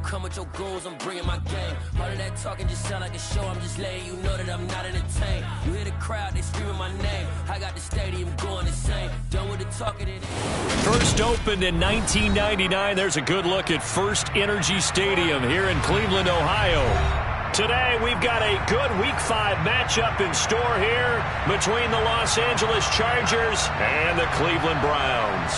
come with your goons, I'm bringing my game. All of that talking just sound like a show, I'm just letting you know that I'm not entertained. You hear the crowd, they screaming my name. I got the stadium going insane. Done with the talking. First opened in 1999. There's a good look at First Energy Stadium here in Cleveland, Ohio. Today, we've got a good Week 5 matchup in store here between the Los Angeles Chargers and the Cleveland Browns.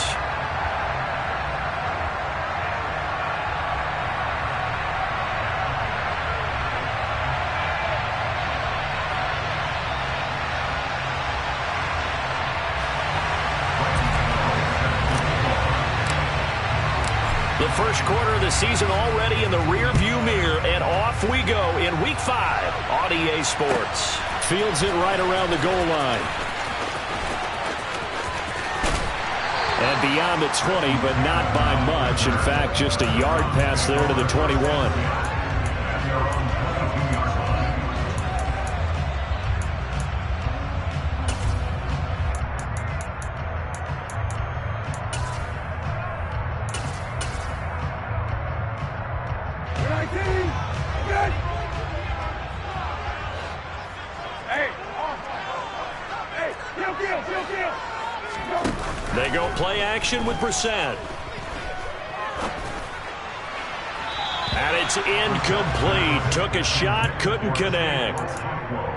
The first quarter of the season already in the rear-view mirror, and off we go in Week 5 on EA Sports. Fields it right around the goal line. And beyond the 20, but not by much. In fact, just a yard pass there to the 21. They go play action with Brissett. And it's incomplete. Took a shot, couldn't connect.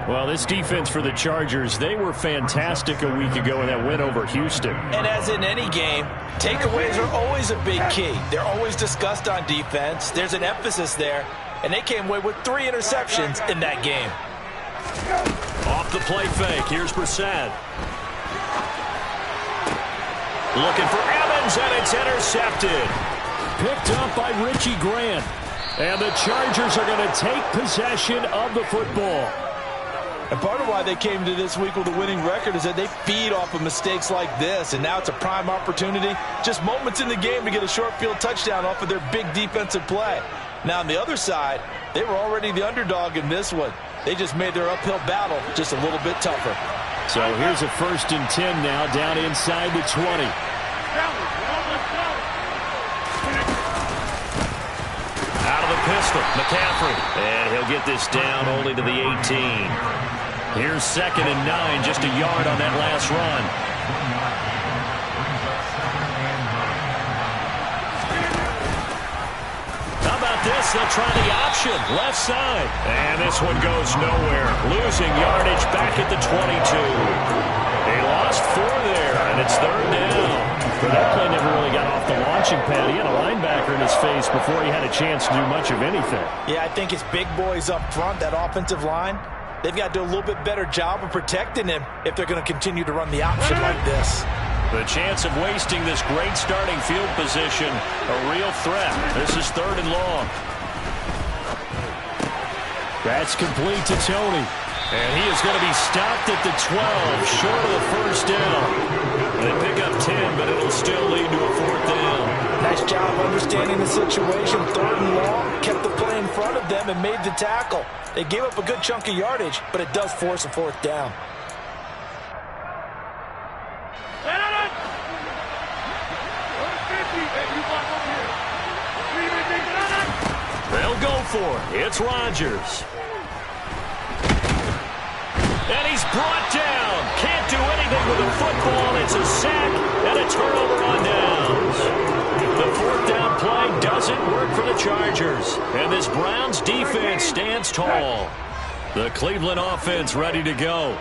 Well, this defense for the Chargers, they were fantastic a week ago in that win over Houston. And as in any game, takeaways are always a big key. They're always discussed on defense. There's an emphasis there. And they came away with 3 interceptions in that game. Off the play fake. Here's Brissett. Looking for Evans, and it's intercepted. Picked up by Richie Grant. And the Chargers are going to take possession of the football. And part of why they came to this week with a winning record is that they feed off of mistakes like this. And now it's a prime opportunity, just moments in the game, to get a short field touchdown off of their big defensive play. Now on the other side, they were already the underdog in this one. They just made their uphill battle just a little bit tougher. So here's a 1st and 10 now, down inside the 20. Out of the pistol, McCaffrey. And he'll get this down only to the 18. Here's 2nd and 9, just a yard on that last run. How about this? They'll try the option, left side. And this one goes nowhere. Losing yardage back at the 22. They lost 4 there, and it's 3rd down. But that play never really got off the launching pad. He had a linebacker in his face before he had a chance to do much of anything. Yeah, I think it's big boys up front, that offensive line. They've got to do a little bit better job of protecting him if they're going to continue to run the option like this. The chance of wasting this great starting field position, a real threat. This is 3rd and long. That's complete to Tony. And he is going to be stopped at the 12, short of the 1st down. They pick up 10, but it'll still lead to a 4th down. Nice job understanding the situation. 3rd and long, kept the play in front of them and made the tackle. They gave up a good chunk of yardage, but it does force a 4th down. They'll go for it. It's Rodgers. And he's brought down. Can't do anything with the football. It's a sack and a turnover on downs. The 4th down play doesn't work for the Chargers. And this Browns defense stands tall. The Cleveland offense ready to go.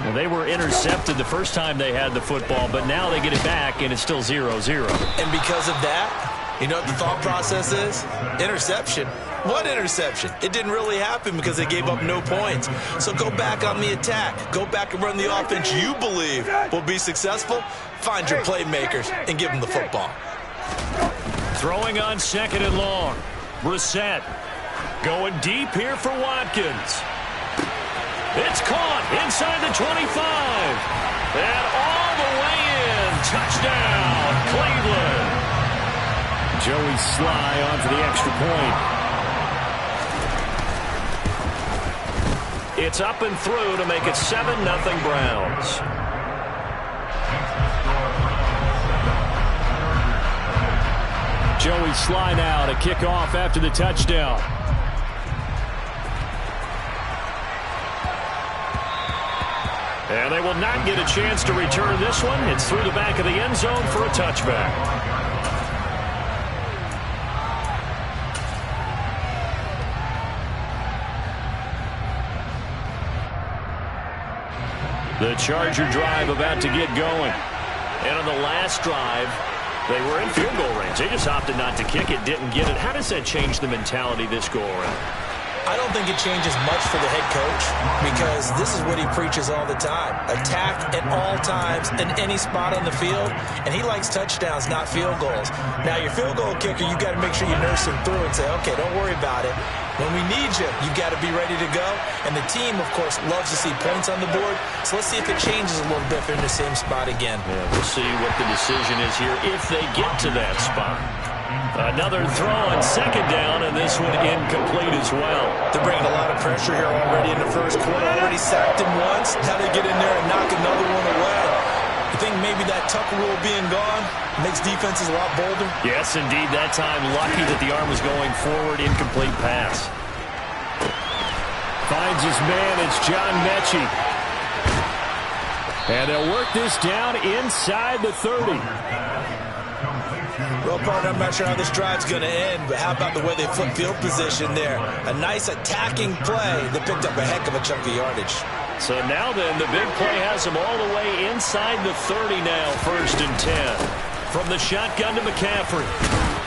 Well, they were intercepted the first time they had the football, but now they get it back, and it's still 0-0. And because of that, you know what the thought process is? Interception. What interception? It didn't really happen because they gave up no points. So go back on the attack. Go back and run the offense you believe will be successful. Find your playmakers and give them the football. Throwing on 2nd and long. Brissett going deep here for Watkins. It's caught inside the 25. And all the way in. Touchdown, Cleveland. Joey Sly on for the extra point. It's up and through to make it 7-0 Browns. Joey Sly now to kick off after the touchdown. And they will not get a chance to return this one. It's through the back of the end zone for a touchback. The Charger drive about to get going. And on the last drive, they were in field goal range. They just opted not to kick it, didn't get it. How does that change the mentality this go around? I don't think it changes much for the head coach because this is what he preaches all the time. Attack at all times in any spot on the field, and he likes touchdowns, not field goals. Now, your field goal kicker, you got to make sure you nurse him through and say, okay, don't worry about it. When we need you, you got to be ready to go. And the team, of course, loves to see points on the board. So let's see if it changes a little bit if they're in the same spot again. Yeah, we'll see what the decision is here if they get to that spot. Another throw on second down, and this one incomplete as well. They're bringing a lot of pressure here already in the first quarter. Already sacked him once. Now they get in there and knock another one away. You think maybe that Tucker rule being gone makes defenses a lot bolder? Yes, indeed. That time, lucky that the arm was going forward. Incomplete pass. Finds his man. It's John Mechie. And they'll work this down inside the 30. Well, partner, I'm not sure how this drive's going to end, but how about the way they flip field position there? A nice attacking play that picked up a heck of a chunk of yardage. So now then, the big play has him all the way inside the 30 now, 1st and 10. From the shotgun to McCaffrey.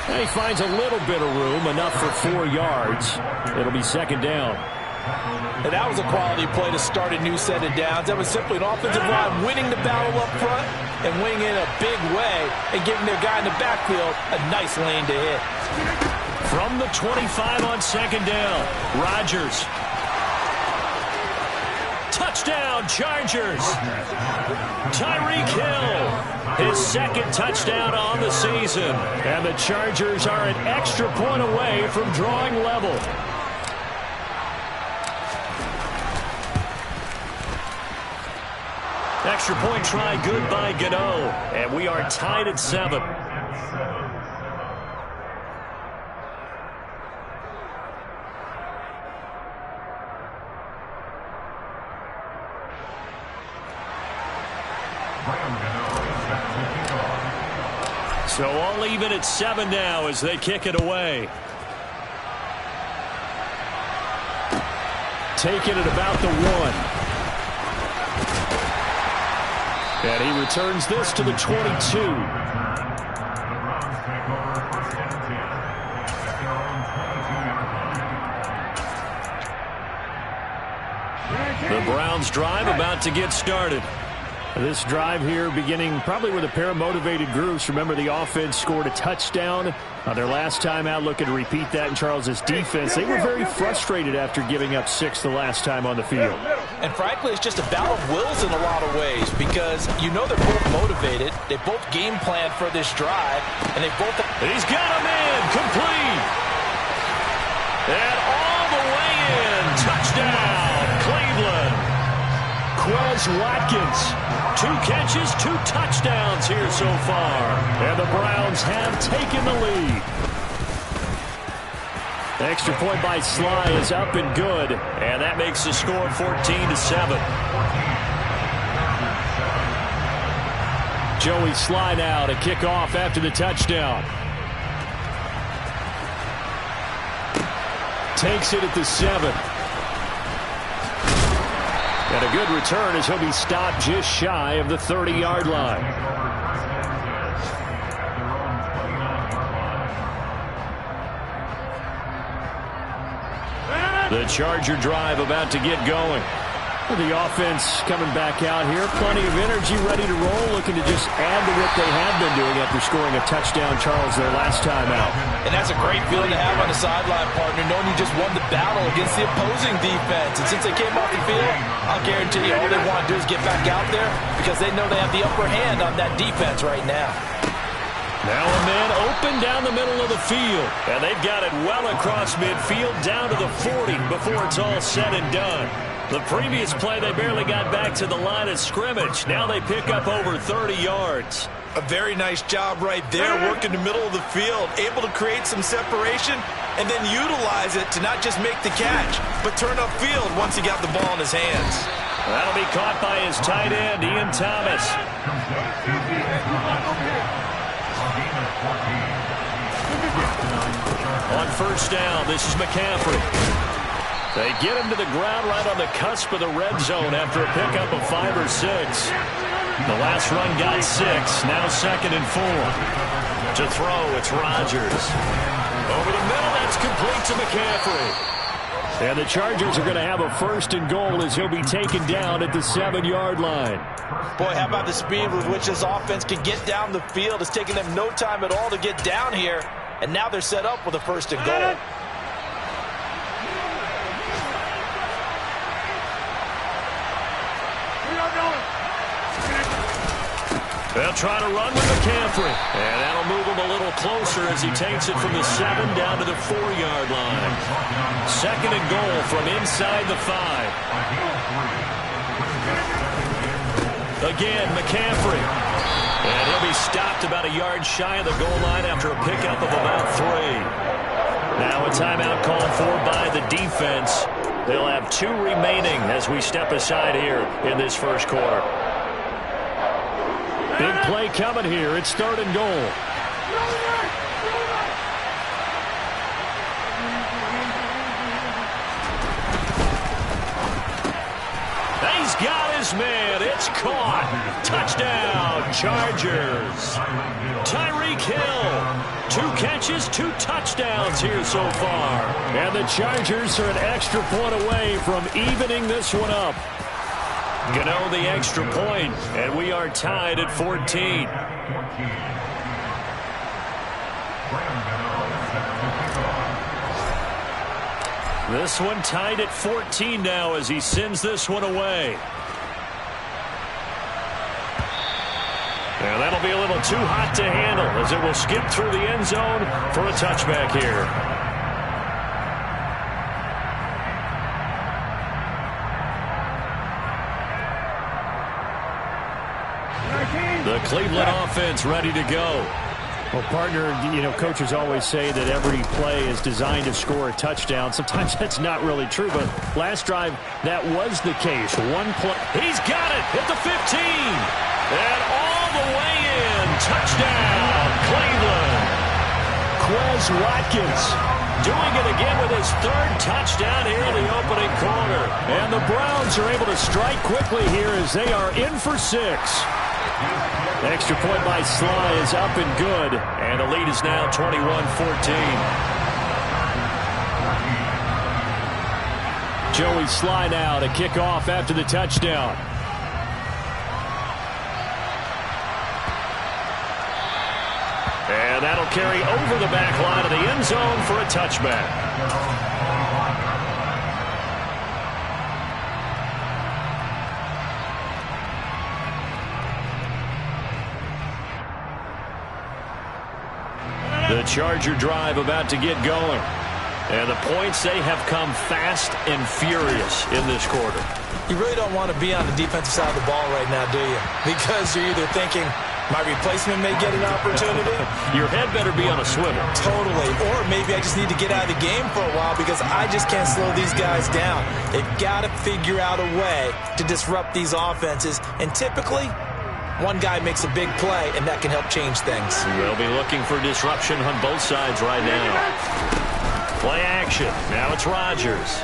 And he finds a little bit of room, enough for 4 yards. It'll be 2nd down. And that was a quality play to start a new set of downs. That was simply an offensive line winning the battle up front and winning in a big way and giving their guy in the backfield a nice lane to hit. From the 25 on 2nd down, Rodgers. Touchdown, Chargers. Tyreek Hill, his 2nd touchdown on the season. And the Chargers are an extra point away from drawing level. Extra point try good by Gano. And we are tied at 7. So all even at 7 now as they kick it away. Taking it about the 1. And he returns this to the 22. The Browns drive about to get started. This drive here beginning probably with a pair of motivated Guruz. Remember, the offense scored a touchdown their last time out. Looking to repeat that in Charles's defense. They were very frustrated after giving up 6 the last time on the field. And frankly, it's just a battle of wills in a lot of ways because you know they're both motivated. They both game planned for this drive, and they both... He's got a man complete. And all the way in. Touchdown, Cleveland. Quez Watkins. 2 catches, 2 touchdowns here so far. And the Browns have taken the lead. The extra point by Sly is up and good. And that makes the score 14-7. Joey Sly now to kick off after the touchdown. Takes it at the 7. And a good return as he'll be stopped just shy of the 30-yard line. The Charger drive about to get going. The offense coming back out here. Plenty of energy, ready to roll, looking to just add to what they have been doing after scoring a touchdown, Charles, their last time out. And that's a great feeling to have on the sideline, partner, knowing you just won the battle against the opposing defense. And since they came off the field, I'll guarantee you all they want to do is get back out there because they know they have the upper hand on that defense right now. Now a man open down the middle of the field. And they've got it well across midfield down to the 40 before it's all said and done. The previous play, they barely got back to the line of scrimmage. Now they pick up over 30 yards. A very nice job right there, working the middle of the field, able to create some separation and then utilize it to not just make the catch, but turn upfield once he got the ball in his hands. That'll be caught by his tight end, Ian Thomas. On first down, this is McCaffrey. They get him to the ground right on the cusp of the red zone after a pickup of 5 or 6. The last run got 6, now 2nd and 4. To throw, it's Rodgers. Over the middle, that's complete to McCaffrey. And the Chargers are going to have a 1st and goal as he'll be taken down at the 7-yard line. Boy, how about the speed with which this offense can get down the field? It's taking them no time at all to get down here, and now they're set up with a 1st and goal. They'll try to run with McCaffrey. And that'll move him a little closer as he takes it from the 7 down to the 4-yard line. 2nd and goal from inside the 5. Again, McCaffrey. And he'll be stopped about a yard shy of the goal line after a pickup of about 3. Now a timeout called for by the defense. They'll have 2 remaining as we step aside here in this first quarter. Big play coming here. It's 3rd and goal. He's got his man. It's caught. Touchdown, Chargers. Tyreek Hill. 2 catches, 2 touchdowns here so far. And the Chargers are an extra point away from evening this one up. Gano the extra point, and we are tied at 14. This one tied at 14 now as he sends this one away. And that'll be a little too hot to handle as it will skip through the end zone for a touchback here. The Cleveland offense ready to go. Well, partner, coaches always say that every play is designed to score a touchdown. Sometimes that's not really true, but last drive, that was the case. 1 play. He's got it at the 15. And all the way in. Touchdown, Cleveland. Quez Watkins doing it again with his 3rd touchdown here in the opening quarter. And the Browns are able to strike quickly here as they are in for 6. Extra point by Sly is up and good. And the lead is now 21-14. Joey Sly now to kick off after the touchdown. And that'll carry over the back line of the end zone for a touchback. The Charger drive about to get going. And the points, they have come fast and furious in this quarter. You really don't want to be on the defensive side of the ball right now, do you? Because you're either thinking, my replacement may get an opportunity. Your head better be on a swivel. Totally. Or maybe I just need to get out of the game for a while because I just can't slow these guys down. They've got to figure out a way to disrupt these offenses. And typically, one guy makes a big play, and that can help change things. They'll be looking for disruption on both sides right now. Play action. Now it's Rodgers.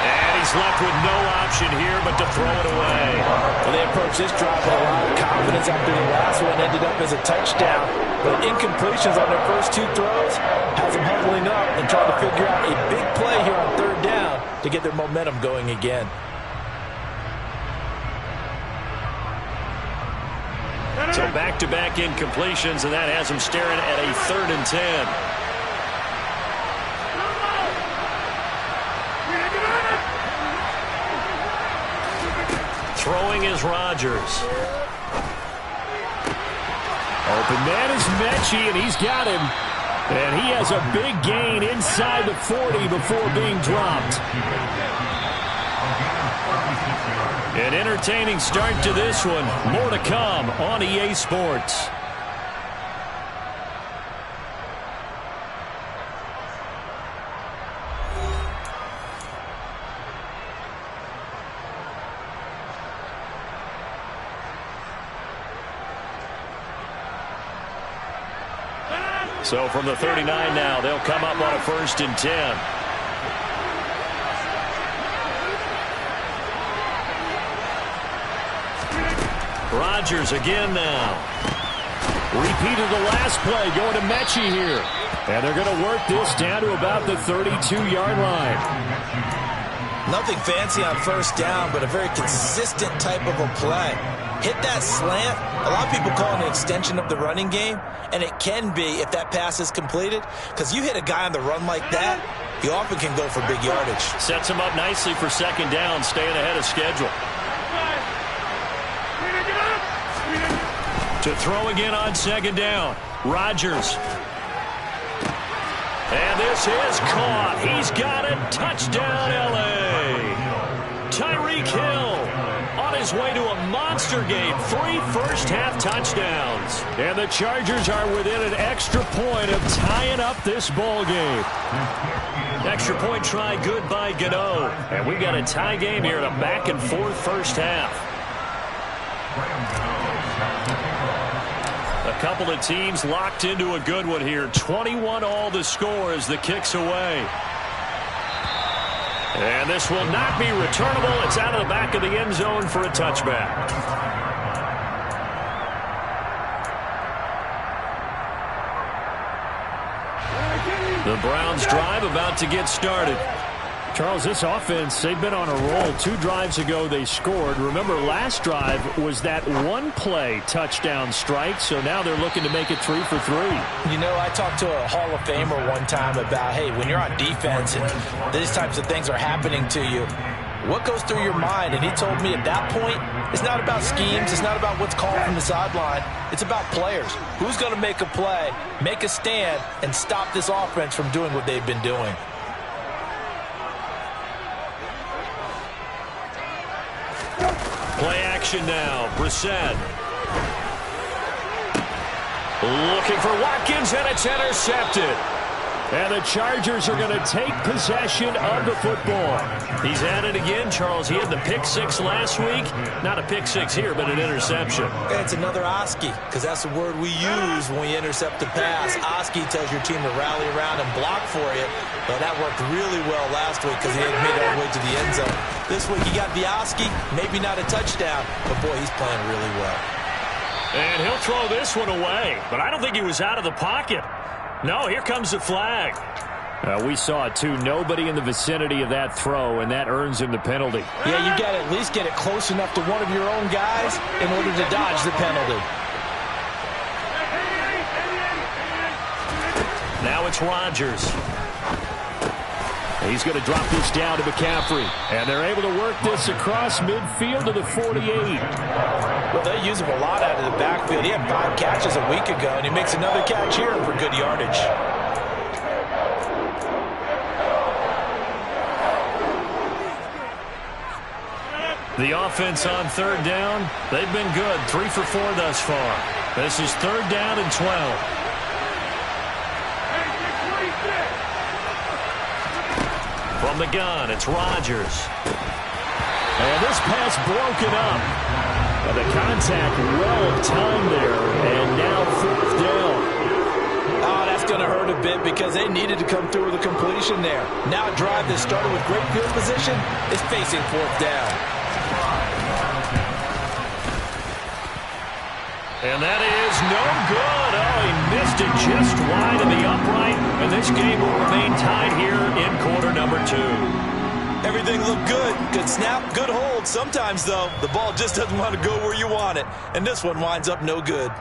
And he's left with no option here but to throw it away. Well, they approached this drive with a lot of confidence after the last one ended up as a touchdown. But incompletions on their first 2 throws has them huddling up and trying to figure out a big play here on 3rd down to get their momentum going again. So back-to-back incompletions, and that has him staring at a 3rd and 10. Throwing is Rodgers. Open man is Mechie, and he's got him. And he has a big gain inside the 40 before being dropped. An entertaining start to this one. More to come on EA Sports. So from the 39 now, they'll come up on a 1st and 10. Rodgers again now. Repeat of the last play going to Mechie here. And they're going to work this down to about the 32-yard line. Nothing fancy on 1st down, but a very consistent type of a play. Hit that slant. A lot of people call it an extension of the running game, and it can be if that pass is completed, because you hit a guy on the run like that, he often can go for big yardage. Sets him up nicely for 2nd down, staying ahead of schedule. To throw again on 2nd down. Rodgers. And this is caught. He's got it. Touchdown, L.A. Tyreek Hill on his way to a monster game. 3 first-half touchdowns. And the Chargers are within an extra point of tying up this ball game. Extra point try good by Gano. And we got a tie game here in a back-and-forth first half. A couple of teams locked into a good one here. 21-all the score as the kick's away. And this will not be returnable. It's out of the back of the end zone for a touchback. The Browns drive about to get started. Charles, this offense, they've been on a roll. 2 drives ago they scored. Remember, last drive was that one-play touchdown strike, so now they're looking to make it 3 for 3. You know, I talked to a Hall of Famer one time about, hey, when you're on defense and these types of things are happening to you, what goes through your mind? And he told me at that point, it's not about schemes, it's not about what's called from the sideline, it's about players. Who's going to make a play, make a stand, and stop this offense from doing what they've been doing? Play action now. Brissett. Looking for Watkins, and it's intercepted. And the Chargers are going to take possession of the football. He's at it again, Charles. He had the pick-6 last week. Not a pick-6 here, but an interception. It's another Oski, because that's the word we use when we intercept a pass. Oski tells your team to rally around and block for you. But that worked really well last week because he had made it all the way to the end zone. This week he got the Oski, maybe not a touchdown, but boy, he's playing really well. And he'll throw this one away, but I don't think he was out of the pocket. No, here comes the flag. We saw it, too. Nobody in the vicinity of that throw, and that earns him the penalty. Yeah, you got to at least get it close enough to one of your own guys in order to dodge the penalty. Now it's Rodgers. He's going to drop this down to McCaffrey. And they're able to work this across midfield to the 48. Well, they use him a lot out of the backfield. He had 5 catches a week ago, and he makes another catch here for good yardage. The offense on 3rd down, they've been good. 3 for 4 thus far. This is 3rd down and 12. From the gun, it's Rodgers. And this pass broken up. And the contact well timed there. And now 4th down. Oh, that's going to hurt a bit because they needed to come through with a completion there. Now a drive that started with great field position is facing 4th down. And that is no good. Oh, he missed it just wide of the upright. And this game will remain tied here in quarter number 2. Everything looked good. Good snap, good hold. Sometimes, though, the ball just doesn't want to go where you want it. And this one winds up no good.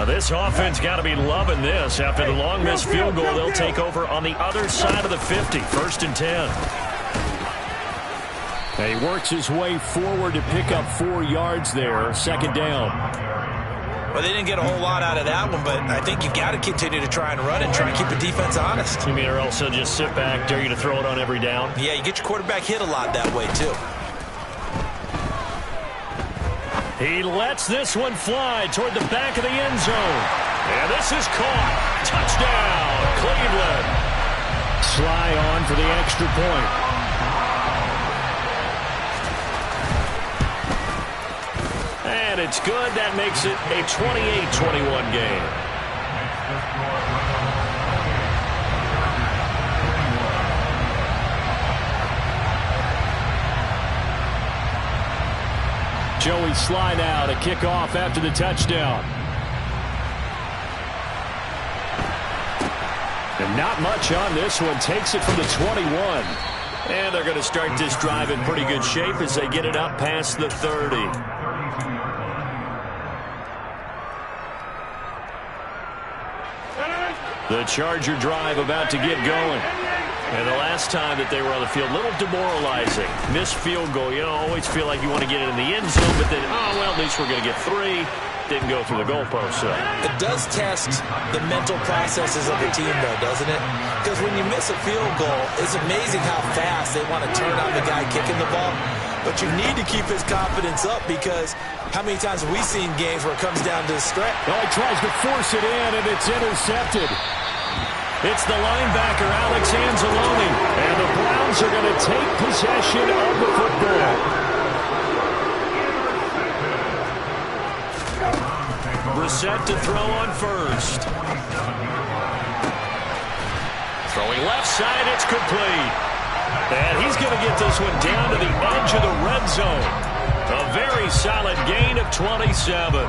This offense got to be loving this. After the long missed field goal, they'll take over on the other side of the 50. 1st and 10. He works his way forward to pick up 4 yards there. Second down. Well, they didn't get a whole lot out of that one, but I think you got to continue to try and run it, try and keep the defense honest. You mean, or else they'll just sit back, dare you to throw it on every down? Yeah, you get your quarterback hit a lot that way, too. He lets this one fly toward the back of the end zone. And this is caught. Touchdown, Cleveland. Sly on for the extra point. And it's good. That makes it a 28-21 game. Joey Sly now to kick off after the touchdown. And not much on this one. Takes it from the 21. And they're going to start this drive in pretty good shape as they get it up past the 30. The Charger drive about to get going. And the last time that they were on the field, a little demoralizing. Missed field goal. You know, always feel like you want to get it in the end zone, but then, oh, well, at least we're going to get 3. Didn't go through the goalpost. So. It does test the mental processes of the team, though, doesn't it? Because when you miss a field goal, it's amazing how fast they want to turn on the guy kicking the ball. But you need to keep his confidence up, because how many times have we seen games where it comes down to the stretch? Oh, he tries to force it in, and it's intercepted. It's the linebacker, Alex Anzalone, and the Browns are going to take possession of the football. Brissett to throw on first. Throwing left side, it's complete. And he's going to get this one down to the edge of the red zone. A very solid gain of 27.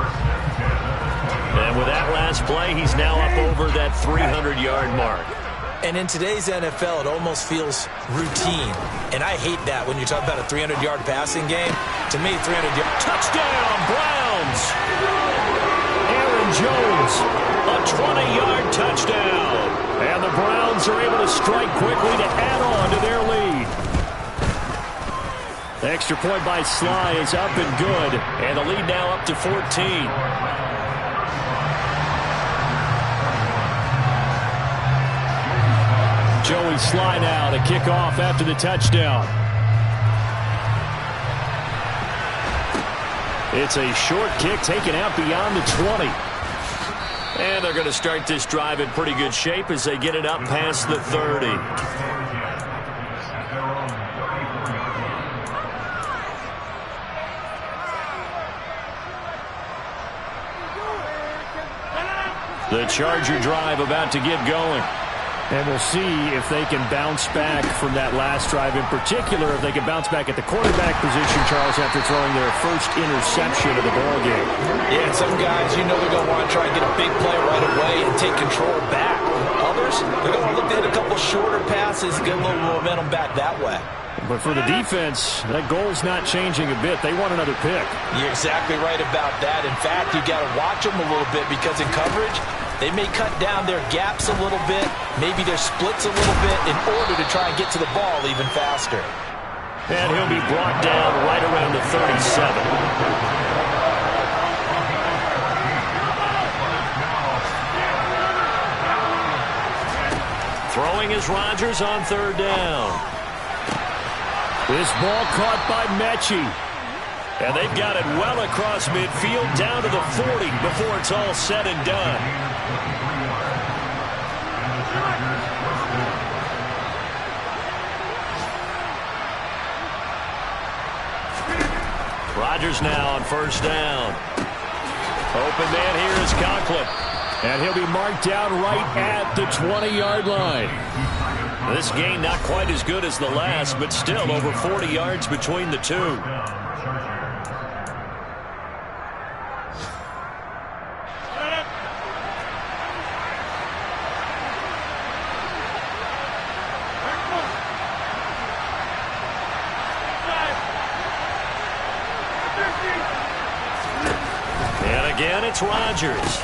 And with that last play, he's now up over that 300-yard mark. And in today's NFL, it almost feels routine. And I hate that when you talk about a 300-yard passing game. To me, 300-yard... Touchdown, Browns! Aaron Jones, a 20-yard touchdown. And the Browns are able to strike quickly to add on to their lead. The extra point by Sly is up and good. And the lead now up to 14. Joey Sly now to kick off after the touchdown. It's a short kick taken out beyond the 20. And they're going to start this drive in pretty good shape as they get it up past the 30. The Charger drive about to get going. And we'll see if they can bounce back from that last drive, in particular if they can bounce back at the quarterback position, Charles, after throwing their first interception of the ballgame. Yeah, and some guys, you know, they're going to want to try and get a big play right away and take control back. Others, they're going to look at a couple shorter passes and get a little momentum back that way. But for the defense, that goal's not changing a bit. They want another pick. You're exactly right about that. In fact, you got to watch them a little bit, because in coverage, they may cut down their gaps a little bit, maybe their splits a little bit, in order to try and get to the ball even faster. And he'll be brought down right around the 37. Throwing is Rodgers on third down. This ball caught by Mechie. And they've got it well across midfield down to the 40 before it's all said and done. Rodgers now on first down. Open man here is Conklin. And he'll be marked down right at the 20-yard line. This gain not quite as good as the last, but still over 40 yards between the two. And again, it's Rodgers.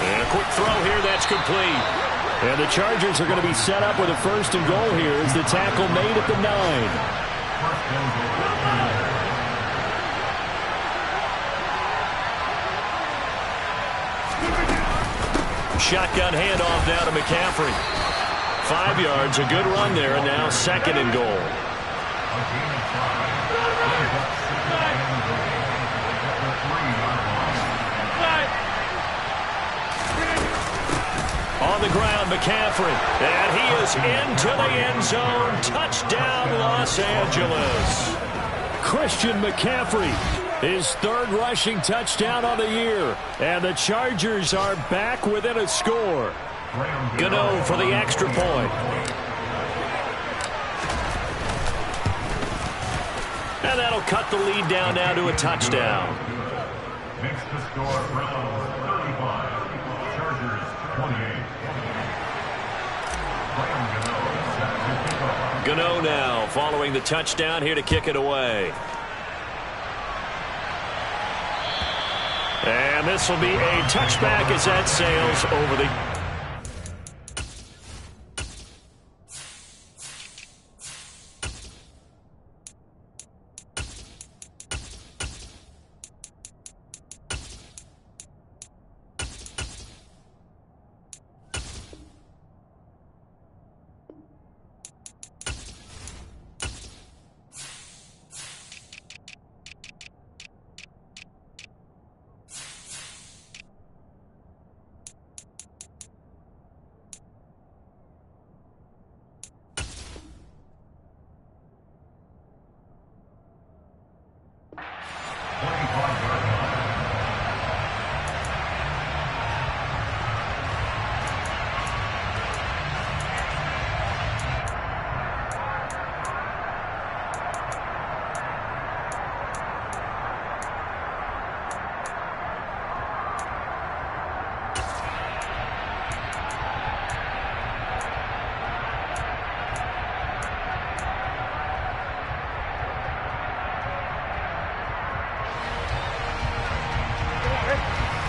And a quick throw here, that's complete. And the Chargers are going to be set up with a first and goal here as the tackle made at the 9. Shotgun handoff now to McCaffrey. 5 yards, a good run there, and now 2nd and goal. On the ground, McCaffrey, and he is into the end zone. Touchdown, Los Angeles. Christian McCaffrey, his 3rd rushing touchdown of the year, and the Chargers are back within a score. Gano for the extra point. And that'll cut the lead down now to a touchdown. Makes the score Browns 35, Chargers 28. Gano now following the touchdown, here to kick it away. And this will be a touchback as that sails over the...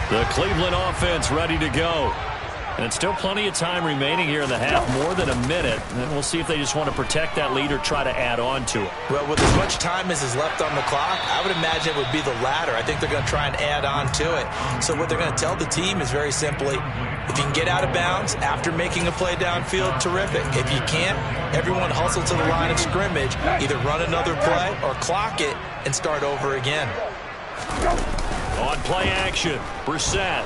The Cleveland offense ready to go. And still plenty of time remaining here in the half, more than a minute. And we'll see if they just want to protect that lead or try to add on to it. Well, with as much time as is left on the clock, I would imagine it would be the latter. I think they're going to try and add on to it. So what they're going to tell the team is very simply, if you can get out of bounds after making a play downfield, terrific. If you can't, everyone hustle to the line of scrimmage, either run another play or clock it and start over again. On play action, Brissett.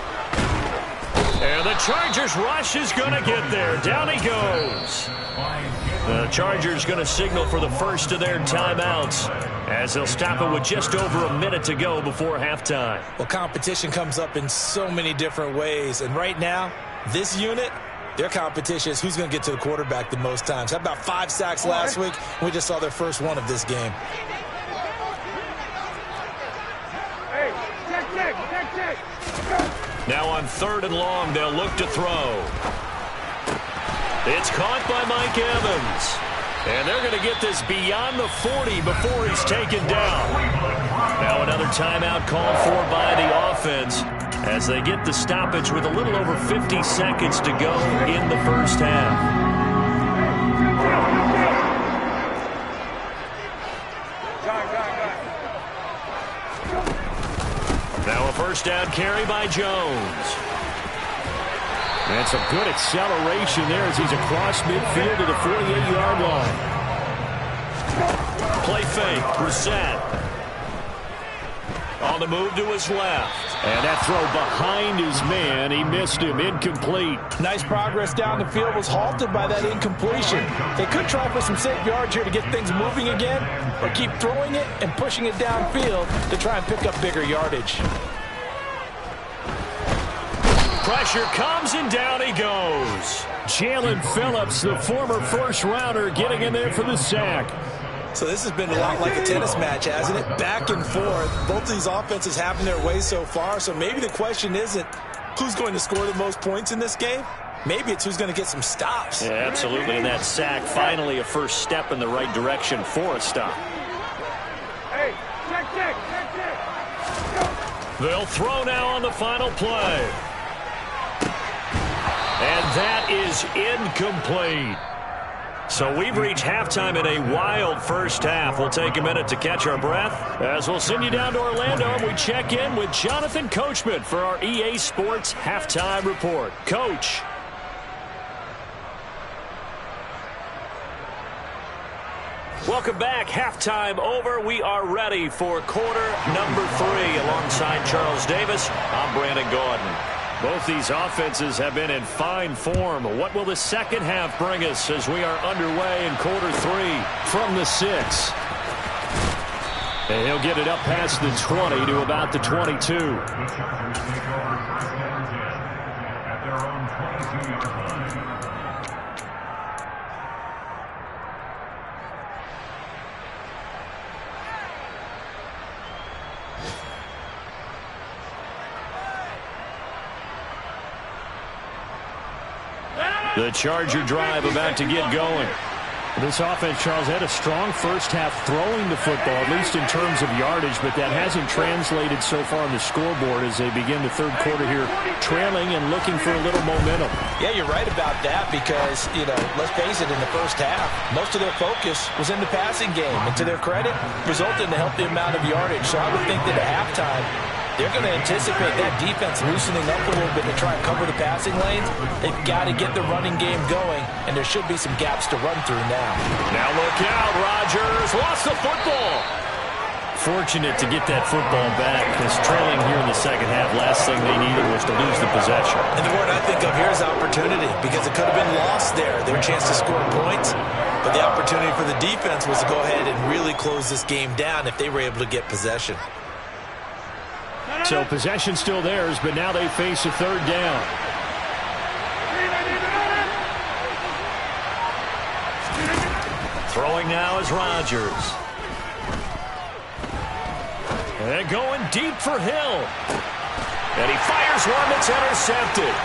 And the Chargers rush is going to get there. Down he goes. The Chargers going to signal for the first of their timeouts as they'll stop it with just over a minute to go before halftime. Well, competition comes up in so many different ways. And right now, this unit, their competition is who's going to get to the quarterback the most times. How about 5 sacks last week? We just saw their first one of this game. Now on 3rd and long, they'll look to throw. It's caught by Mike Evans. And they're going to get this beyond the 40 before he's taken down. Now another timeout called for by the offense as they get the stoppage with a little over 50 seconds to go in the first half. Now a first down carry by Jones. And some good acceleration there as he's across midfield to the 48-yard line. Play fake, Brissett. On the move to his left. And that throw behind his man. He missed him. Incomplete. Nice progress down the field, was halted by that incompletion. They could try for some safe yards here to get things moving again, or keep throwing it and pushing it downfield to try and pick up bigger yardage. Pressure comes and down he goes. Jalen Phillips, the former first-rounder, getting in there for the sack. So this has been a lot like a tennis match, hasn't it? Back and forth. Both of these offenses having their way so far. So maybe the question isn't who's going to score the most points in this game. Maybe it's who's going to get some stops. Yeah, absolutely. And that sack, finally a first step in the right direction for a stop. Hey, check. They'll throw now on the final play. And that is incomplete. So we've reached halftime in a wild first half. We'll take a minute to catch our breath as we'll send you down to Orlando and we check in with Jonathan Coachman for our EA Sports Halftime Report. Coach. Welcome back. Halftime over. We are ready for quarter number 3. Alongside Charles Davis, I'm Brandon Gordon. Both these offenses have been in fine form. What will the second half bring us as we are underway in quarter 3 from the 6? And he'll get it up past the 20 to about the 22. The Chargers take over first down 10 at their own 22-yard line. The Charger drive about to get going. This offense, Charles, had a strong first half throwing the football, at least in terms of yardage, but that hasn't translated so far on the scoreboard as they begin the third quarter here, trailing and looking for a little momentum. Yeah, you're right about that because, let's face it, in the first half, most of their focus was in the passing game. And to their credit, resulted in a healthy amount of yardage. So I would think that at halftime, they're going to anticipate that defense loosening up a little bit to try and cover the passing lanes. They've got to get the running game going, and there should be some gaps to run through now. Now look out, Rodgers lost the football. Fortunate to get that football back because trailing here in the second half, last thing they needed was to lose the possession. And the word I think of here is opportunity because it could have been lost there. Their chance to score points, but the opportunity for the defense was to go ahead and really close this game down if they were able to get possession. So possession still theirs, but now they face a third down. Throwing now is Rodgers. And going deep for Hill. And he fires one that's intercepted.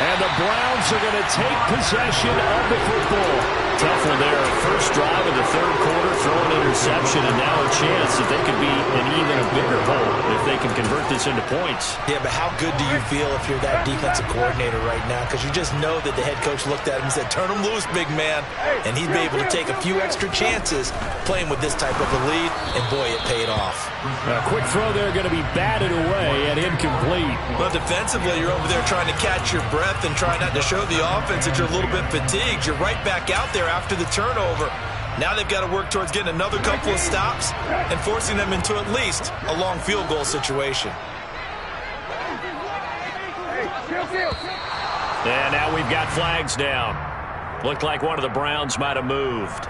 And the Browns are going to take possession of the football. Tough one there. First drive of the third quarter, throw an interception, and now a chance that they could be in even a bigger hole if they can convert this into points. Yeah, but how good do you feel if you're that defensive coordinator right now? Because you just know that the head coach looked at him and said, turn him loose, big man. And he'd be able to take a few extra chances playing with this type of a lead, and boy, it paid off. A quick throw there going to be batted away and incomplete. Well, defensively, you're over there trying to catch your breath and try not to show the offense that you're a little bit fatigued. You're right back out there after the turnover. Now they've got to work towards getting another couple of stops and forcing them into at least a long field goal situation. And now we've got flags down. Looked like one of the Browns might have moved.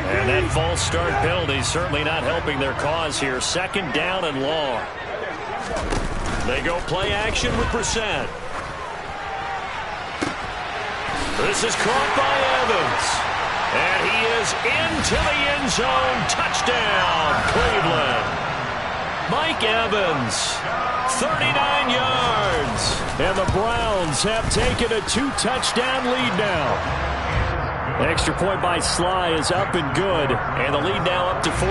And that false start penalty certainly not helping their cause here. Second down and long. They go play action with Brissett. This is caught by Evans. And he is into the end zone. Touchdown, Cleveland. Mike Evans, 39 yards. And the Browns have taken a 2-touchdown lead now. Extra point by Sly is up and good. And the lead now up to 14.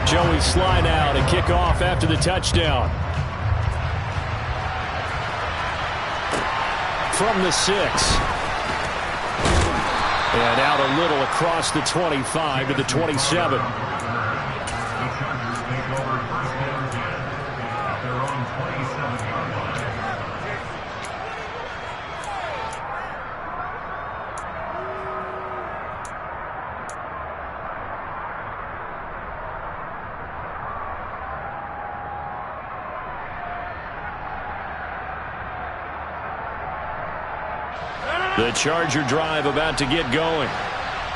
Joey Sly now to kick off after the touchdown. From the 6. And out a little across the 25 to the 27. The Charger drive about to get going.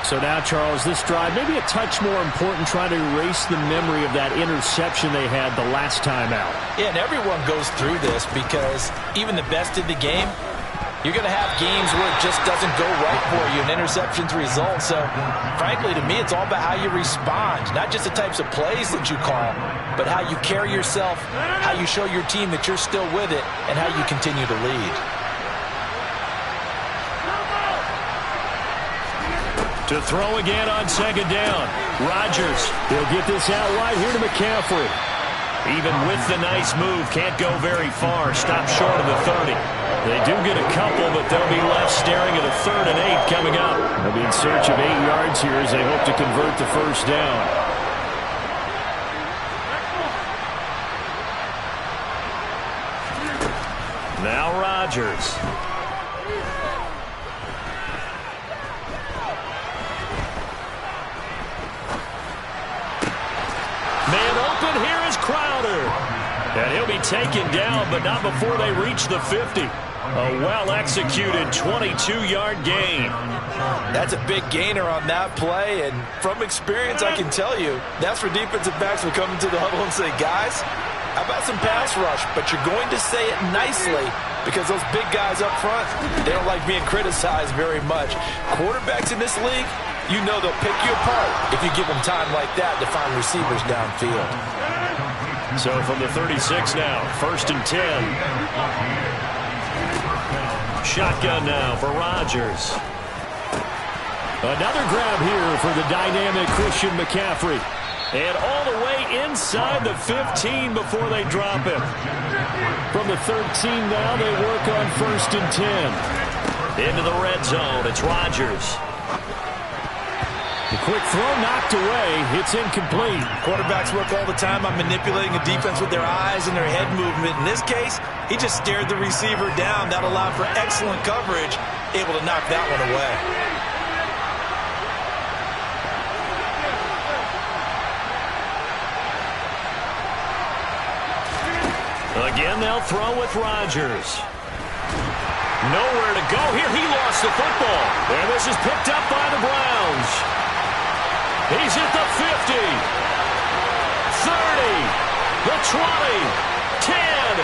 So now, Charles, this drive maybe a touch more important, trying to erase the memory of that interception they had the last time out. Yeah, and everyone goes through this because even the best in the game, You're going to have games where it just doesn't go right for you, and interceptions result. So, frankly, to me, it's all about how you respond, not just the types of plays that you call, but how you carry yourself, how you show your team that you're still with it, and how you continue to lead. To throw again on second down. Rodgers, he'll get this out wide here to McCaffrey. Even with the nice move, can't go very far. Stop short of the 30. They do get a couple, but they'll be left staring at a 3rd and 8 coming up. They'll be in search of 8 yards here as they hope to convert the first down. Now Rodgers. Man open, here is Crowder. And he'll be taken down, but not before they reach the 50. A well-executed 22-yard gain. That's a big gainer on that play, and from experience, I can tell you, that's where defensive backs will come into the huddle and say, guys, how about some pass rush? But you're going to say it nicely because those big guys up front, they don't like being criticized very much. Quarterbacks in this league, you know they'll pick you apart if you give them time like that to find receivers downfield. So from the 36 now, 1st and 10. Shotgun now for Rodgers. Another grab here for the dynamic Christian McCaffrey. And all the way inside the 15 before they drop him. From the 13 now, they work on 1st and 10. Into the red zone, it's Rodgers. The quick throw knocked away. It's incomplete. Quarterbacks work all the time on manipulating a defense with their eyes and their head movement. In this case, he just stared the receiver down. That allowed for excellent coverage, able to knock that one away. Again, they'll throw with Rodgers. Nowhere to go here. He lost the football. And this is picked up by the Browns. He's at the 50, 30, the 20, 10.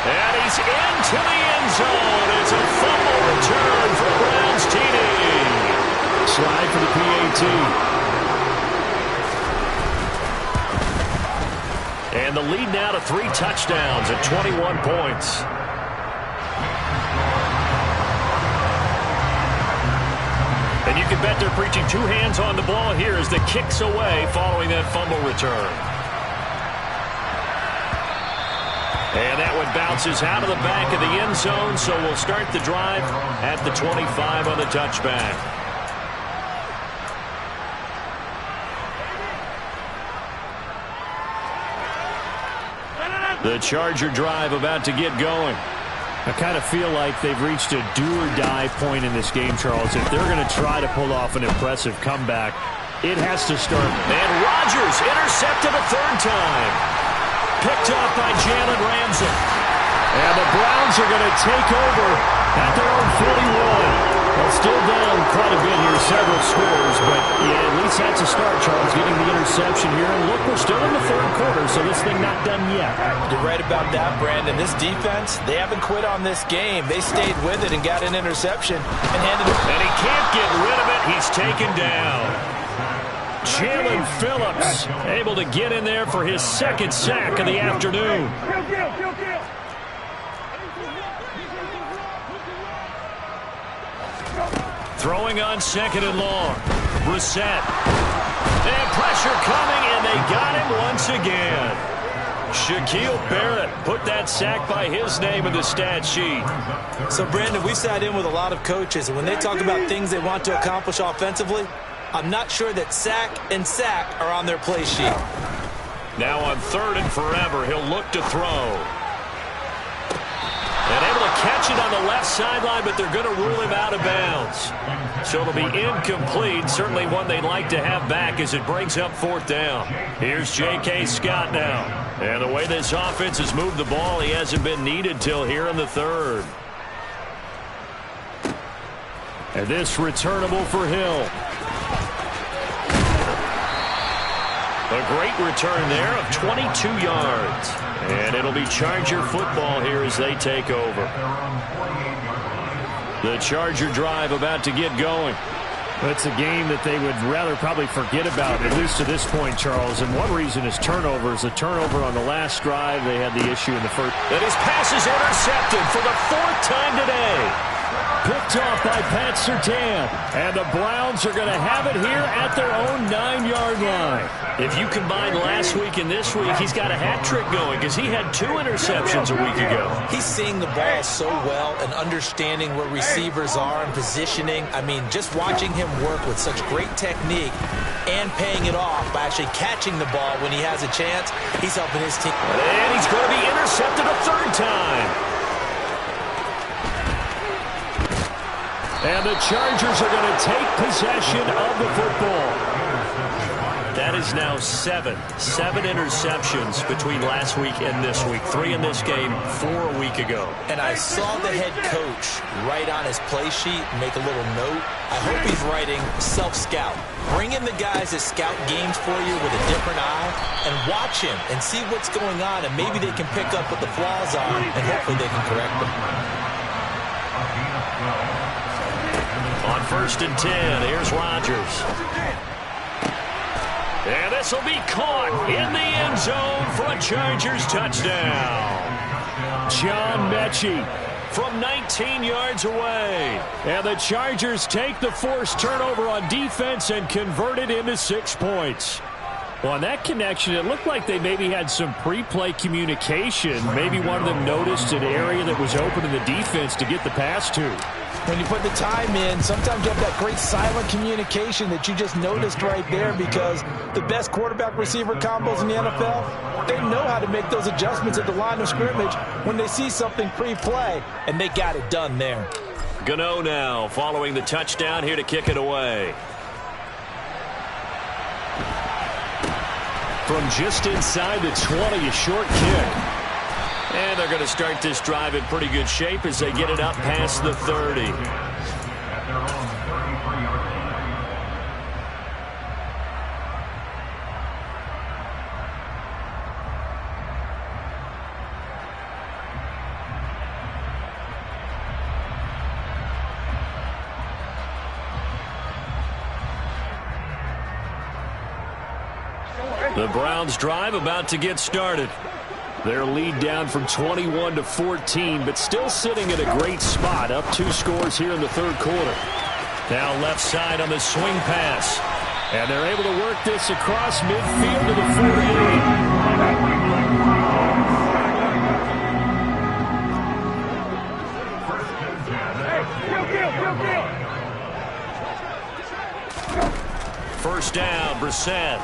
And he's into the end zone. It's a fumble return for Browns TD. Slide for the PAT. And the lead now to 3 touchdowns at 21 points. And you can bet they're preaching 2 hands on the ball here as the kick's away following that fumble return. And that one bounces out of the back of the end zone, so we'll start the drive at the 25 on the touchback. The Charger drive about to get going. I kind of feel like they've reached a do-or-die point in this game, Charles. If they're going to try to pull off an impressive comeback, it has to start. And Rodgers intercepted a 3rd time. Picked up by Jalen Ramsey. And the Browns are going to take over at their own 41. Well, still down quite a bit here, several scores, but yeah, at least that's a start, Charles, getting the interception here. And look, we're still in the 3rd quarter, so this thing not done yet. You're right about that, Brandon. This defense, they haven't quit on this game. They stayed with it and got an interception and handed it. And he can't get rid of it. He's taken down. Jalen Phillips able to get in there for his 2nd sack of the afternoon. Throwing on 2nd and long. Brissett. And pressure coming, and they got him once again. Shaquille Barrett put that sack by his name in the stat sheet. So, Brandon, we sat in with a lot of coaches, and when they talk about things they want to accomplish offensively, I'm not sure that sack and sack are on their play sheet. Now on 3rd and forever, he'll look to throw. And able to catch it on the left sideline, but they're going to rule him out of bounds. So it'll be incomplete. Certainly one they'd like to have back as it brings up 4th down. Here's J.K. Scott now. And the way this offense has moved the ball, he hasn't been needed till here in the 3rd. And this returnable for Hill. A great return there of 22 yards. And it'll be Charger football here as they take over. The Charger drive about to get going. It's a game that they would rather probably forget about, at least to this point, Charles. And one reason is turnovers. A turnover on the last drive. They had the issue in the first. And his pass is intercepted for the 4th time today. Picked off by Pat Surtain. And the Browns are going to have it here at their own 9-yard line. If you combine last week and this week, he's got a hat trick going because he had 2 interceptions a week ago. He's seeing the ball so well and understanding where receivers are and positioning. I mean, just watching him work with such great technique and paying it off by actually catching the ball when he has a chance, he's helping his team. And he's going to be intercepted a 3rd time. And the Chargers are going to take possession of the football. That is now 7 interceptions between last week and this week. 3 in this game, 4 a week ago. And I saw the head coach write on his play sheet, make a little note. I hope he's writing self-scout. Bring in the guys that scout games for you with a different eye and watch him and see what's going on, and maybe they can pick up what the flaws are, and hopefully they can correct them. On 1st and 10, here's Rodgers. And this will be caught in the end zone for a Chargers touchdown. John Mechie from 19 yards away. And the Chargers take the forced turnover on defense and convert it into 6 points. Well, on that connection, it looked like they maybe had some pre-play communication. Maybe one of them noticed an area that was open in the defense to get the pass to. When you put the time in, sometimes you have that great silent communication that you just noticed right there, because the best quarterback-receiver combos in the NFL, they know how to make those adjustments at the line of scrimmage when they see something pre-play, and they got it done there. Gano now following the touchdown here to kick it away. From just inside the 20, a short kick. And they're going to start this drive in pretty good shape as they get it up past the 30. At their own 33-yard line. The Browns drive about to get started. Their lead down from 21 to 14, but still sitting at a great spot, up 2 scores here in the 3rd quarter. Now left side on the swing pass. And they're able to work this across midfield to the 48. First down, Brissett.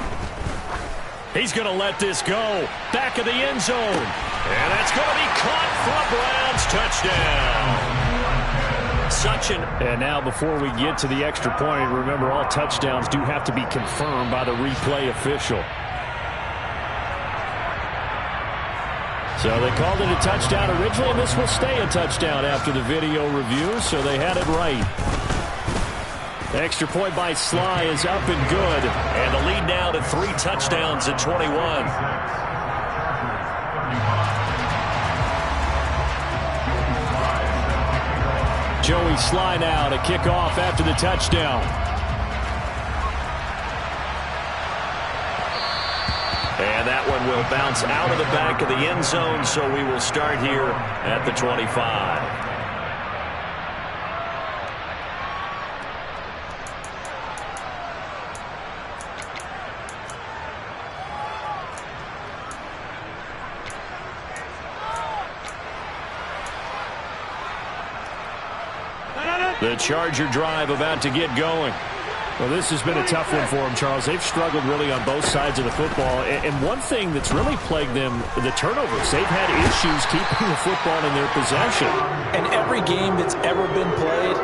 He's going to let this go. Back of the end zone. And that's going to be caught for a Browns touchdown. And now before we get to the extra point, remember all touchdowns do have to be confirmed by the replay official. So they called it a touchdown originally, and this will stay a touchdown after the video review, so they had it right. Extra point by Sly is up and good. And the lead now to 3 touchdowns at 21. Joey Sly now to kick off after the touchdown. And that one will bounce out of the back of the end zone, so we will start here at the 25. The Charger drive about to get going. Well, this has been a tough one for them, Charles. They've struggled really on both sides of the football. And one thing that's really plagued them, the turnovers. They've had issues keeping the football in their possession. And every game that's ever been played,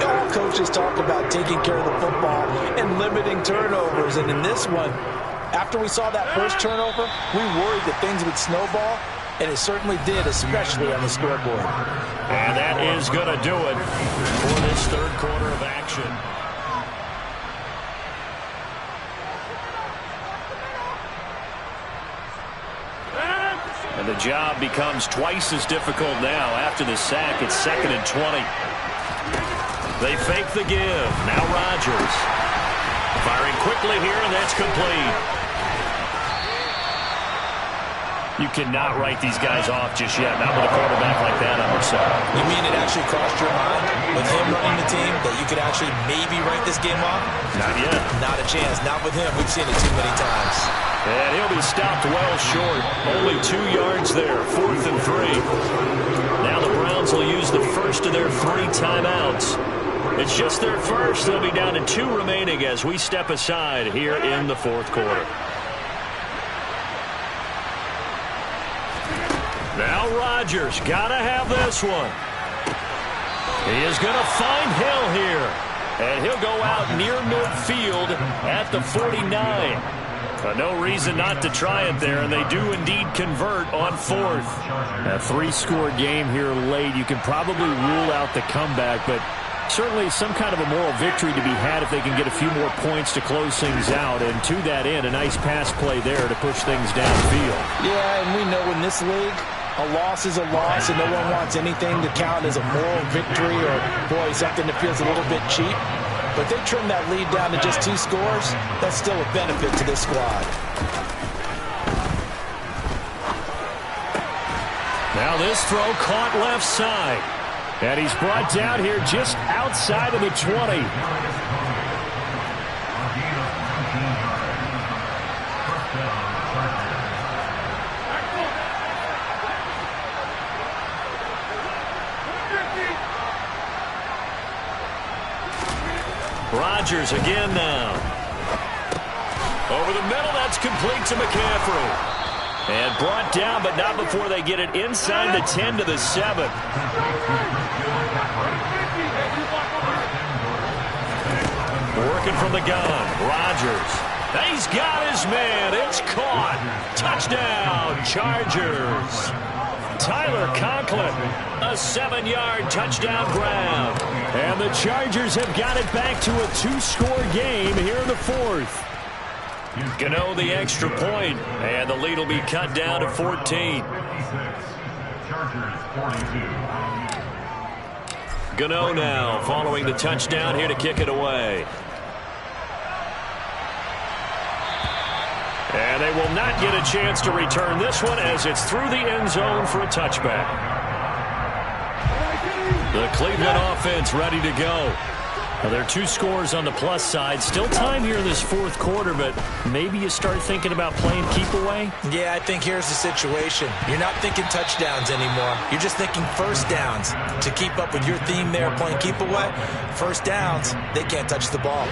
all coaches talk about taking care of the football and limiting turnovers. And in this one, after we saw that first turnover, we worried that things would snowball. And it certainly did, especially on the scoreboard. And that is going to do it for this 3rd quarter of action. The job becomes twice as difficult now. After the sack, it's 2nd and 20. They fake the give. Now Rodgers. Firing quickly here, and that's complete. You cannot write these guys off just yet. Not with a quarterback like that on their side. You mean it actually crossed your mind with him running the team that you could actually maybe write this game off? Not yet. Not a chance. Not with him. We've seen it too many times. And he'll be stopped well short. Only 2 yards there. 4th and 3. Now the Browns will use the first of their 3 timeouts. It's just their first. They'll be down to 2 remaining as we step aside here in the 4th quarter. Now Rodgers, gotta have this one. He is going to find Hill here. And he'll go out near midfield at the 49. No reason not to try it there, and they do indeed convert on 4th. A 3-score game here late. You can probably rule out the comeback, but certainly some kind of a moral victory to be had if they can get a few more points to close things out. And to that end, a nice pass play there to push things downfield. Yeah, and we know in this league, a loss is a loss, and no one wants anything to count as a moral victory or, boy, something that feels a little bit cheap. But they trim that lead down to just 2 scores. That's still a benefit to this squad. Now this throw caught left side. And he's brought down here just outside of the 20. Rodgers again now. Over the middle, that's complete to McCaffrey. And brought down, but not before they get it inside the 10 to the 7. Working from the gun, Rodgers. He's got his man. It's caught. Touchdown, Chargers. Tyler Conklin, a 7-yard touchdown grab. And the Chargers have got it back to a 2-score game here in the 4th. Gano the extra point, and the lead will be cut down to 14. Gano now following the touchdown here to kick it away. And they will not get a chance to return this one as it's through the end zone for a touchback. The Cleveland offense ready to go. Well, there are 2 scores on the plus side. Still time here in this 4th quarter, but maybe you start thinking about playing keep away? Yeah, I think here's the situation. You're not thinking touchdowns anymore. You're just thinking first downs. To keep up with your theme there, playing keep away, first downs, they can't touch the ball.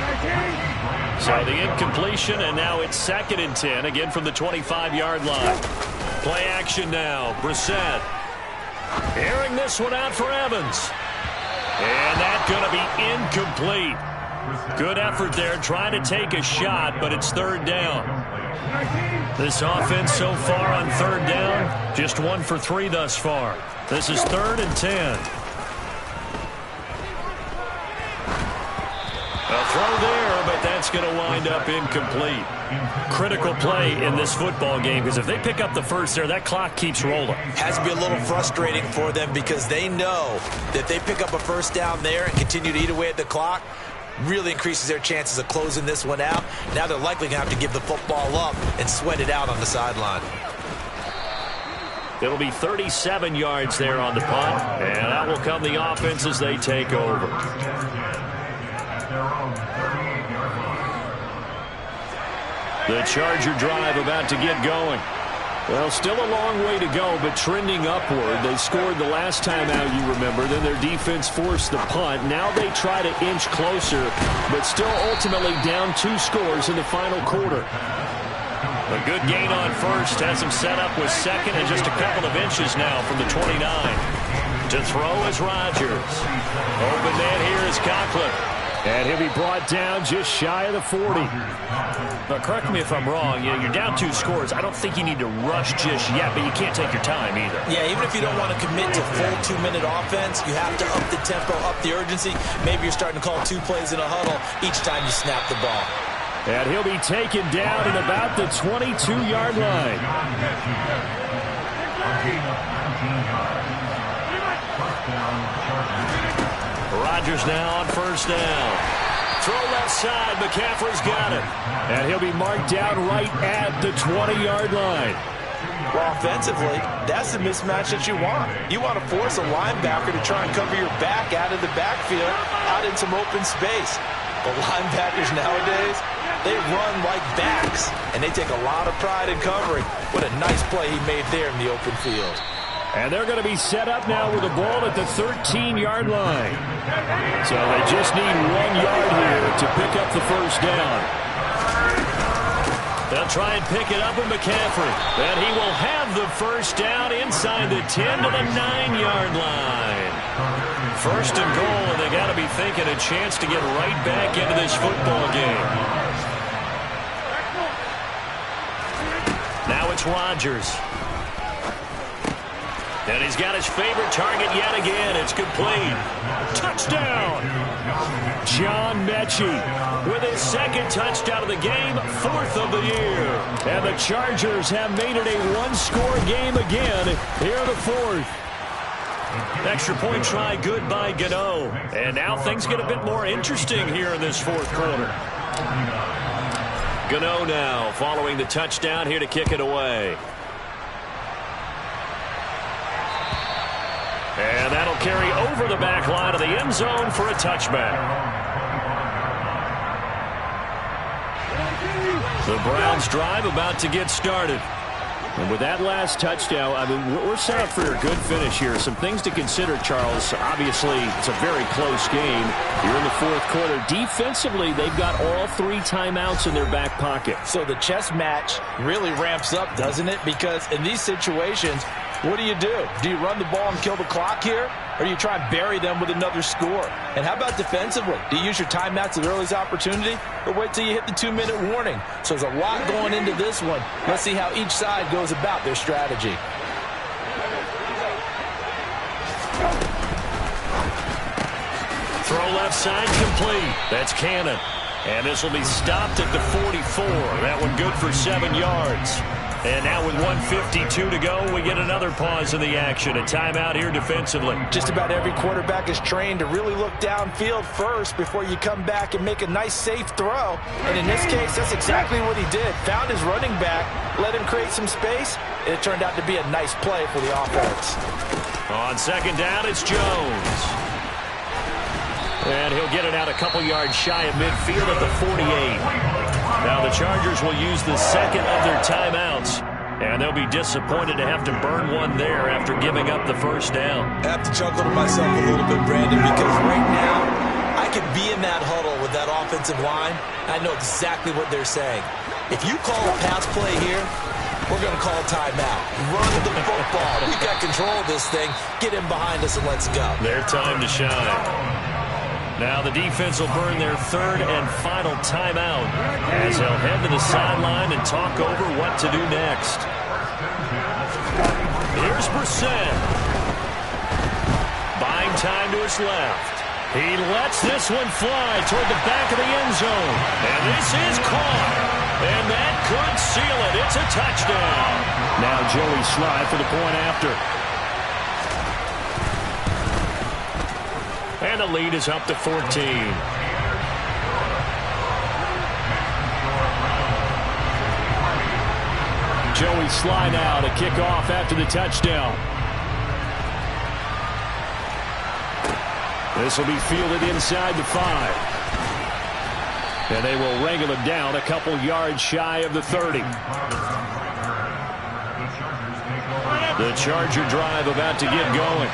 So the incompletion, and now it's 2nd and 10, again from the 25-yard line. Play action now. Brissett airing this one out for Evans. And that's going to be incomplete. Good effort there trying to take a shot, but it's 3rd down. This offense so far on 3rd down, just 1 for 3 thus far. This is 3rd and 10. A throw there, but that's going to wind up incomplete. Critical play in this football game, because if they pick up the first there, that clock keeps rolling. Has to be a little frustrating for them because they know that they pick up a first down there and continue to eat away at the clock, really increases their chances of closing this one out. Now they're likely going to have to give the football up and sweat it out on the sideline. It'll be 37 yards there on the punt, and out will come the offense as they take over. The Charger drive about to get going. Well, still a long way to go, but trending upward. They scored the last time out, you remember. Then their defense forced the punt. Now they try to inch closer, but still ultimately down 2 scores in the final quarter. A good gain on first has him set up with 2nd and just a couple of inches now from the 29. To throw is Rodgers. Open man here is Conklin. And he'll be brought down just shy of the 40. But correct me if I'm wrong. You're down 2 scores. I don't think you need to rush just yet, but you can't take your time either. Yeah, even if you don't want to commit to full 2-minute offense, you have to up the tempo, up the urgency. Maybe you're starting to call 2 plays in a huddle each time you snap the ball. And he'll be taken down at about the 22-yard line. yards. First down, Chargers. Rodgers now on first down. Throw left side. McCaffrey's got it. And he'll be marked down right at the 20-yard line. Well, offensively, that's the mismatch that you want. You want to force a linebacker to try and cover your back out of the backfield, out in some open space. But linebackers nowadays, they run like backs, and they take a lot of pride in covering. What a nice play he made there in the open field. And they're going to be set up now with the ball at the 13-yard line. So they just need 1 yard here to pick up the first down. They'll try and pick it up with McCaffrey. And he will have the first down inside the 10 to the 9-yard line. First and goal, and they got to be thinking a chance to get right back into this football game. Now it's Rodgers. And he's got his favorite target yet again. It's complete. Touchdown! John Mechie with his second touchdown of the game, 4th of the year. And the Chargers have made it a one-score game again here in the 4th. Extra point try good by Gano. And now things get a bit more interesting here in this 4th quarter. Gano now following the touchdown here to kick it away. And that'll carry over the back line of the end zone for a touchback. The Browns drive about to get started. And with that last touchdown, I mean, we're set up for a good finish here. Some things to consider, Charles. Obviously, it's a very close game. You're in the 4th quarter. Defensively, they've got all 3 timeouts in their back pocket. So the chess match really ramps up, doesn't it? Because in these situations, what do? Do you run the ball and kill the clock here? Or do you try and bury them with another score? And how about defensively? Do you use your timeouts at the earliest opportunity? Or wait till you hit the 2-minute warning? So there's a lot going into this one. Let's see how each side goes about their strategy. Throw left side complete. That's Cannon. And this will be stopped at the 44. That one good for 7 yards. And now with 1:52 to go, we get another pause in the action. A timeout here defensively. Just about every quarterback is trained to really look downfield first before you come back and make a nice, safe throw. And in this case, that's exactly what he did. Found his running back, let him create some space, and it turned out to be a nice play for the offense. On second down, it's Jones. And he'll get it out a couple yards shy of midfield at the 48. Now the Chargers will use the second of their timeouts, and they'll be disappointed to have to burn one there after giving up the first down. I have to chuckle to myself a little bit, Brandon, because right now I could be in that huddle with that offensive line. I know exactly what they're saying. If you call a pass play here, we're going to call a timeout. Run the football. We've got control of this thing. Get him behind us and let's go. Their time to shine. Now the defense will burn their 3rd and final timeout as they'll head to the sideline and talk over what to do next. Here's Brissett. Buying time to his left. He lets this one fly toward the back of the end zone. And this is caught. And that could seal it. It's a touchdown. Now Joey Slye for the point after. And the lead is up to 14. Joey Slye now to kick off after the touchdown. This will be fielded inside the 5. And they will wrangle him down a couple yards shy of the 30. The Charger drive about to get going.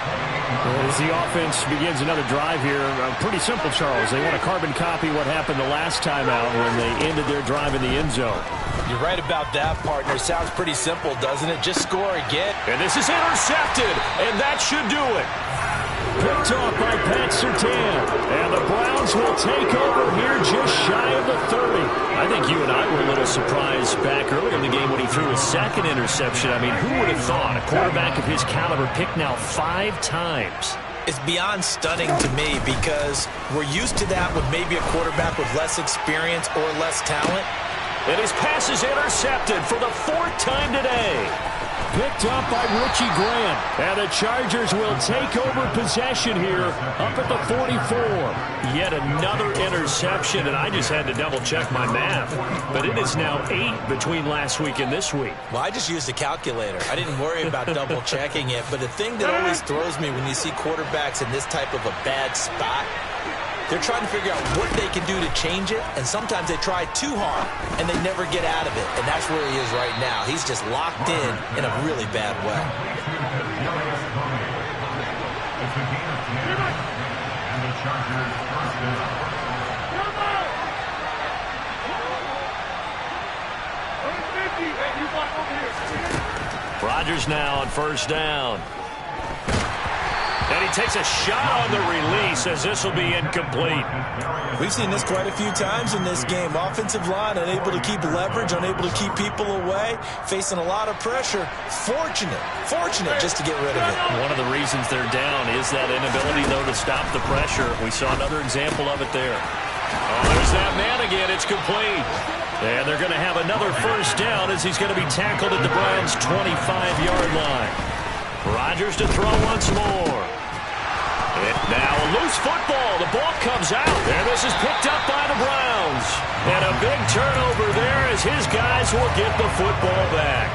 As the offense begins another drive here, pretty simple, Charles. They want to carbon copy what happened the last time out when they ended their drive in the end zone. You're right about that, partner. Sounds pretty simple, doesn't it? Just score again. And this is intercepted, and that should do it. Picked off by Pat Surtain. And the Browns will take over here just shy of the 30. I think you and I were a little surprised back earlier in the game when he threw his second interception. I mean, who would have thought a quarterback of his caliber picked now 5 times? It's beyond stunning to me because we're used to that with maybe a quarterback with less experience or less talent. And his pass is intercepted for the 4th time today. picked up by Richie Grant. And the Chargers will take over possession here up at the 44. Yet another interception, and I just had to double-check my math. But it is now 8 between last week and this week. Well, I just used a calculator. I didn't worry about double-checking it. But the thing that always throws me when you see quarterbacks in this type of a bad spot, they're trying to figure out what they can do to change it, and sometimes they try too hard, and they never get out of it. And that's where he is right now. He's just locked in a really bad way. It's a gain of 10, and the Chargers first down. Rodgers now on first down. And he takes a shot on the release as this will be incomplete. We've seen this quite a few times in this game. Offensive line unable to keep leverage, unable to keep people away, facing a lot of pressure. Fortunate just to get rid of it. One of the reasons they're down is that inability, though, to stop the pressure. We saw another example of it there. Oh, there's that man again. It's complete. And they're going to have another first down as he's going to be tackled at the Browns' 25-yard line. Rodgers to throw once more. And now a loose football. The ball comes out. And this is picked up by the Browns. And a big turnover there as his guys will get the football back.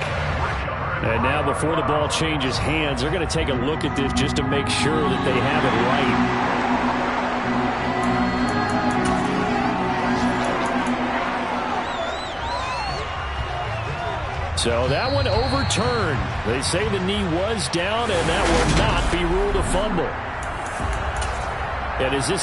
And now before the ball changes hands, they're going to take a look at this just to make sure that they have it right. So that one overturned. They say the knee was down, and that will not be ruled a fumble. And is this